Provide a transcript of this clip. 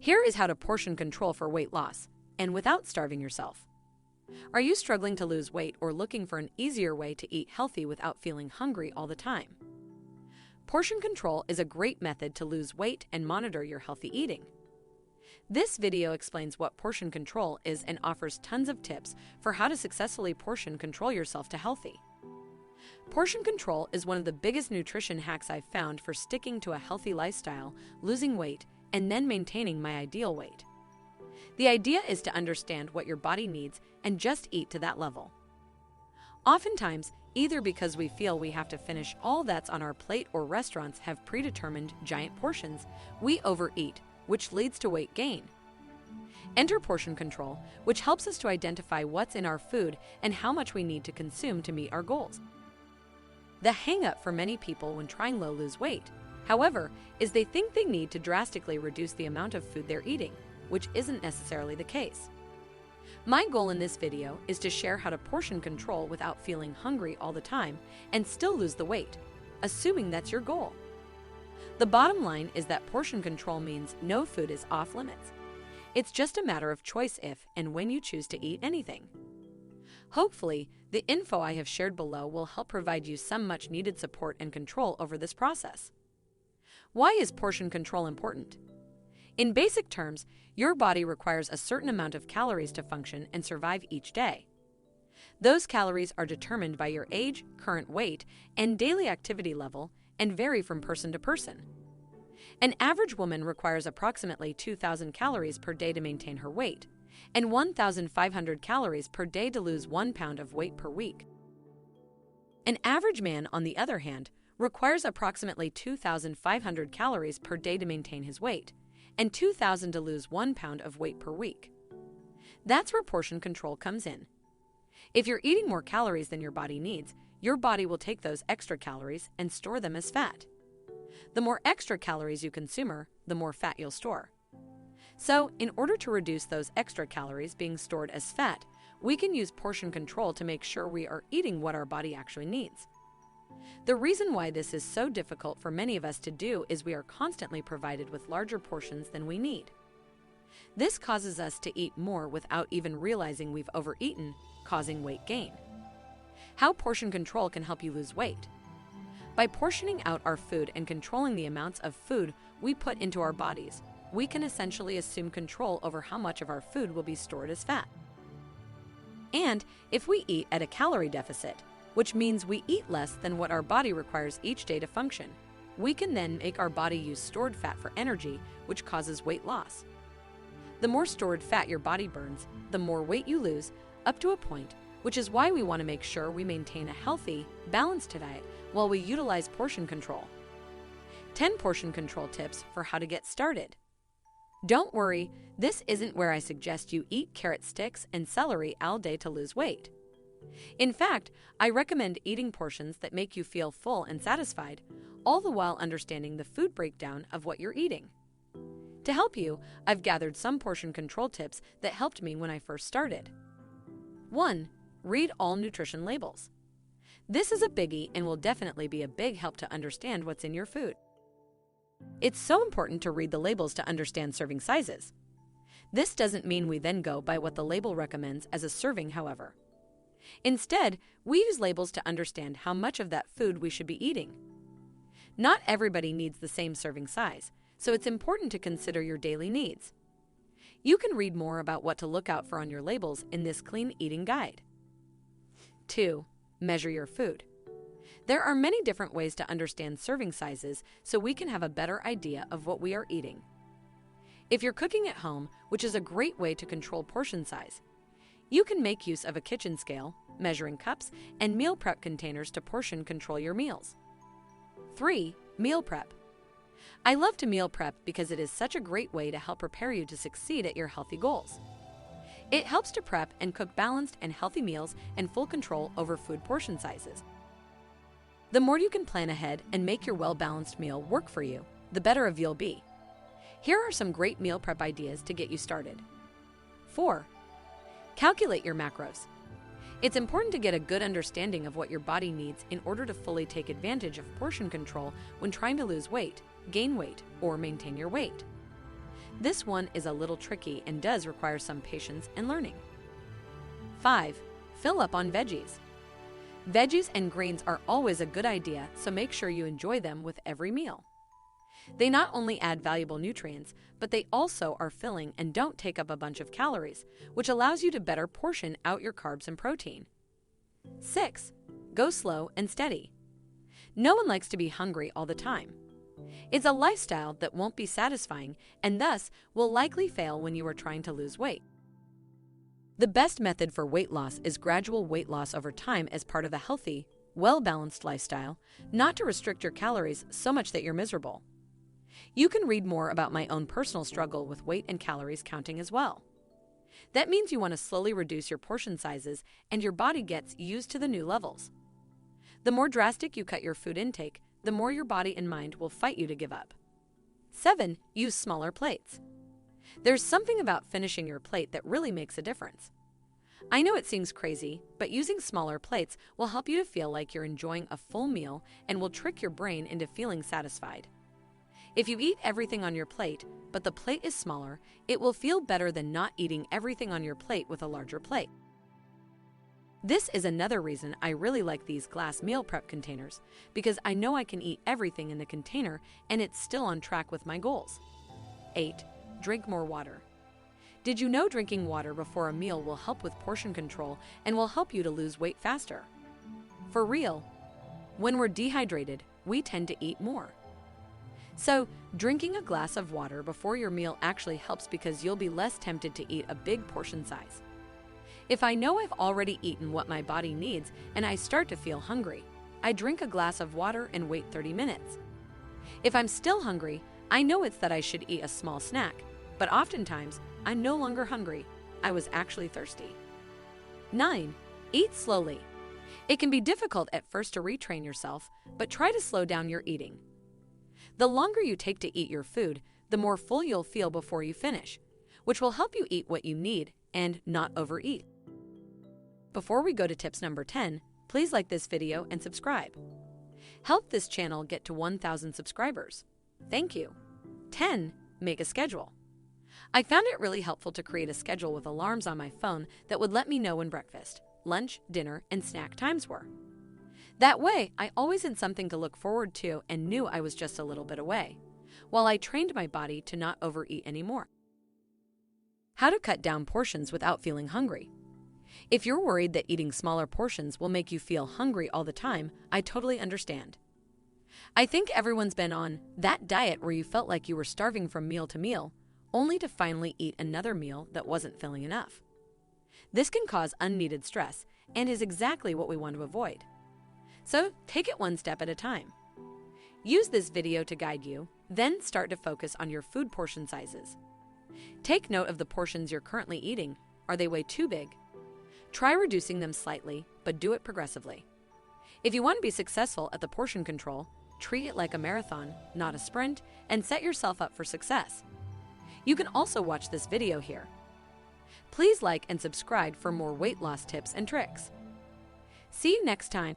Here is how to portion control for weight loss, and without starving yourself. Are you struggling to lose weight or looking for an easier way to eat healthy without feeling hungry all the time? Portion control is a great method to lose weight and monitor your healthy eating. This video explains what portion control is and offers tons of tips for how to successfully portion control yourself to healthy. Portion control is one of the biggest nutrition hacks I've found for sticking to a healthy lifestyle, losing weight, and then maintaining my ideal weight. The idea is to understand what your body needs and just eat to that level. Oftentimes, either because we feel we have to finish all that's on our plate or restaurants have predetermined giant portions, we overeat, which leads to weight gain. Enter portion control, which helps us to identify what's in our food and how much we need to consume to meet our goals. The hang-up for many people when trying to lose weight, however, is they think they need to drastically reduce the amount of food they're eating, which isn't necessarily the case. My goal in this video is to share how to portion control without feeling hungry all the time and still lose the weight, assuming that's your goal. The bottom line is that portion control means no food is off limits. It's just a matter of choice if and when you choose to eat anything. Hopefully, the info I have shared below will help provide you some much needed support and control over this process. Why is portion control important? In basic terms, your body requires a certain amount of calories to function and survive each day. Those calories are determined by your age, current weight, and daily activity level, and vary from person to person. An average woman requires approximately 2,000 calories per day to maintain her weight, and 1,500 calories per day to lose 1 pound of weight per week. An average man, on the other hand, requires approximately 2,500 calories per day to maintain his weight, and 2,000 to lose 1 pound of weight per week. That's where portion control comes in. If you're eating more calories than your body needs, your body will take those extra calories and store them as fat. The more extra calories you consume, the more fat you'll store. So, in order to reduce those extra calories being stored as fat, we can use portion control to make sure we are eating what our body actually needs. The reason why this is so difficult for many of us to do is we are constantly provided with larger portions than we need. This causes us to eat more without even realizing we've overeaten, causing weight gain. How portion control can help you lose weight? By portioning out our food and controlling the amounts of food we put into our bodies, we can essentially assume control over how much of our food will be stored as fat. And if we eat at a calorie deficit, which means we eat less than what our body requires each day to function, we can then make our body use stored fat for energy, which causes weight loss. The more stored fat your body burns, the more weight you lose, up to a point, which is why we want to make sure we maintain a healthy, balanced diet while we utilize portion control. 10 portion control tips for how to get started. Don't worry, this isn't where I suggest you eat carrot sticks and celery all day to lose weight. In fact, I recommend eating portions that make you feel full and satisfied, all the while understanding the food breakdown of what you're eating. To help you, I've gathered some portion control tips that helped me when I first started. 1. Read all nutrition labels. This is a biggie and will definitely be a big help to understand what's in your food. It's so important to read the labels to understand serving sizes. This doesn't mean we then go by what the label recommends as a serving, however. Instead, we use labels to understand how much of that food we should be eating. Not everybody needs the same serving size, so it's important to consider your daily needs. You can read more about what to look out for on your labels in this clean eating guide. 2. Measure your food. There are many different ways to understand serving sizes so we can have a better idea of what we are eating. If you're cooking at home, which is a great way to control portion size, you can make use of a kitchen scale, measuring cups, and meal prep containers to portion control your meals. 3. Meal prep. I love to meal prep because it is such a great way to help prepare you to succeed at your healthy goals. It helps to prep and cook balanced and healthy meals and full control over food portion sizes. The more you can plan ahead and make your well-balanced meal work for you, the better off you'll be. Here are some great meal prep ideas to get you started. 4. Calculate your macros. It's important to get a good understanding of what your body needs in order to fully take advantage of portion control when trying to lose weight, gain weight, or maintain your weight. This one is a little tricky and does require some patience and learning. 5. Fill up on veggies. Veggies and greens are always a good idea, so make sure you enjoy them with every meal. They not only add valuable nutrients, but they also are filling and don't take up a bunch of calories, which allows you to better portion out your carbs and protein. 6. Go slow and steady. No one likes to be hungry all the time. It's a lifestyle that won't be satisfying and thus will likely fail when you are trying to lose weight. The best method for weight loss is gradual weight loss over time as part of a healthy, well-balanced lifestyle, not to restrict your calories so much that you're miserable. You can read more about my own personal struggle with weight and calories counting as well. That means you want to slowly reduce your portion sizes and your body gets used to the new levels. The more drastic you cut your food intake, the more your body and mind will fight you to give up. 7. Use smaller plates. There's something about finishing your plate that really makes a difference. I know it seems crazy, but using smaller plates will help you to feel like you're enjoying a full meal and will trick your brain into feeling satisfied. If you eat everything on your plate, but the plate is smaller, it will feel better than not eating everything on your plate with a larger plate. This is another reason I really like these glass meal prep containers, because I know I can eat everything in the container and it's still on track with my goals. 8. Drink more water. Did you know drinking water before a meal will help with portion control and will help you to lose weight faster? For real, when we're dehydrated, we tend to eat more. So, drinking a glass of water before your meal actually helps because you'll be less tempted to eat a big portion size. If I know I've already eaten what my body needs and I start to feel hungry, I drink a glass of water and wait 30 minutes. If I'm still hungry, I know it's that I should eat a small snack, but oftentimes I'm no longer hungry. I was actually thirsty. 9. Eat slowly. It can be difficult at first to retrain yourself, but try to slow down your eating. The longer you take to eat your food, the more full you'll feel before you finish, which will help you eat what you need and not overeat. Before we go to tips number 10, please like this video and subscribe. Help this channel get to 1,000 subscribers. Thank you. 10. Make a schedule. I found it really helpful to create a schedule with alarms on my phone that would let me know when breakfast, lunch, dinner, and snack times were. That way, I always had something to look forward to and knew I was just a little bit away, while I trained my body to not overeat anymore. How to cut down portions without feeling hungry. If you're worried that eating smaller portions will make you feel hungry all the time, I totally understand. I think everyone's been on that diet where you felt like you were starving from meal to meal, only to finally eat another meal that wasn't filling enough. This can cause unneeded stress and is exactly what we want to avoid. So take it one step at a time. Use this video to guide you, then start to focus on your food portion sizes. Take note of the portions you're currently eating. Are they way too big? Try reducing them slightly, but do it progressively. If you want to be successful at the portion control, treat it like a marathon, not a sprint, and set yourself up for success. You can also watch this video here. Please like and subscribe for more weight loss tips and tricks. See you next time.